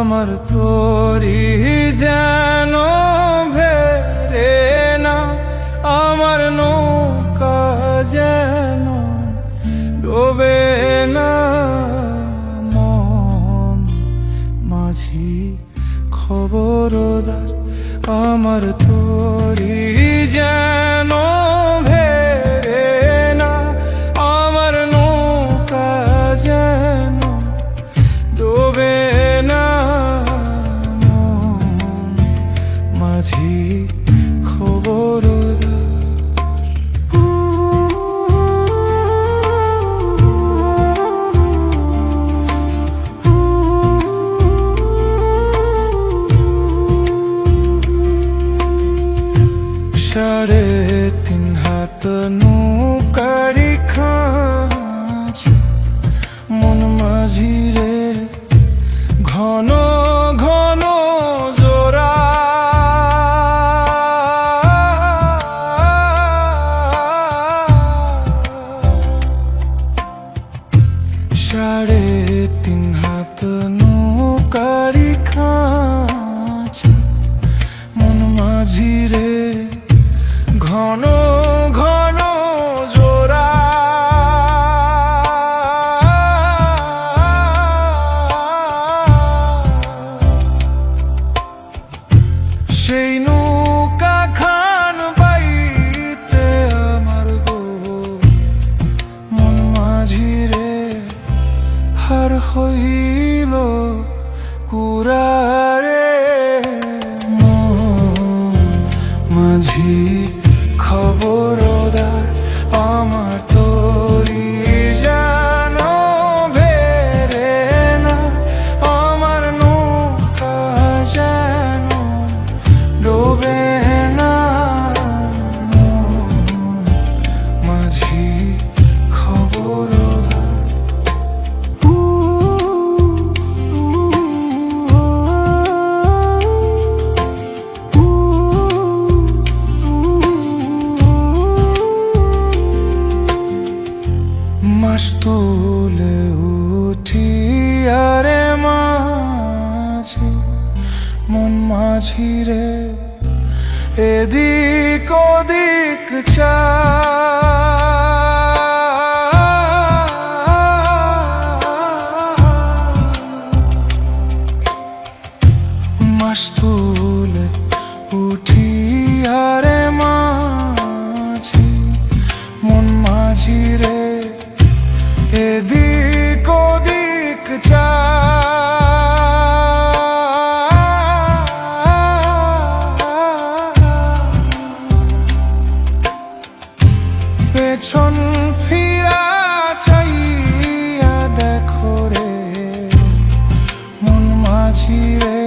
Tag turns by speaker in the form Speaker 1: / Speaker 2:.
Speaker 1: আমার তোরি যেন ভেরে না, আমার নৌকা যেন ডোবে না। মন মাঝি খবরদার, আমার তোরি যেন ভেরে না, আমার নৌকা যেন ডোবে না। মন মাঝি খবরদার। সাড়ে তিন হাত নৌকারি খাঁচ, মন মাঝি রে ঘন ঘন জোড়া। সাড়ে তিন হাত নৌকারি খাঁচ, মন মাঝি রে ঘন ঘন জোড়া। সেই নৌকা খান বাইতে আমার গো মন মাঝি রে হার হইল কুরারে। মন মাঝি খবরদার, আমার তোরি যেন ভেরে না, আমার নৌকা যেন ডোবে না। মাঝি খবরদার। মাস তুলে উঠি আরে মাঝি, মন মাঝি রে এদিক ওদিক চা। মাস তুলে উঠি আরে মাঝি, মন মাঝি রে এদিক ওদিক চা। পেছন ফিরা চাইয়া দেখো রে মন মাঝি রে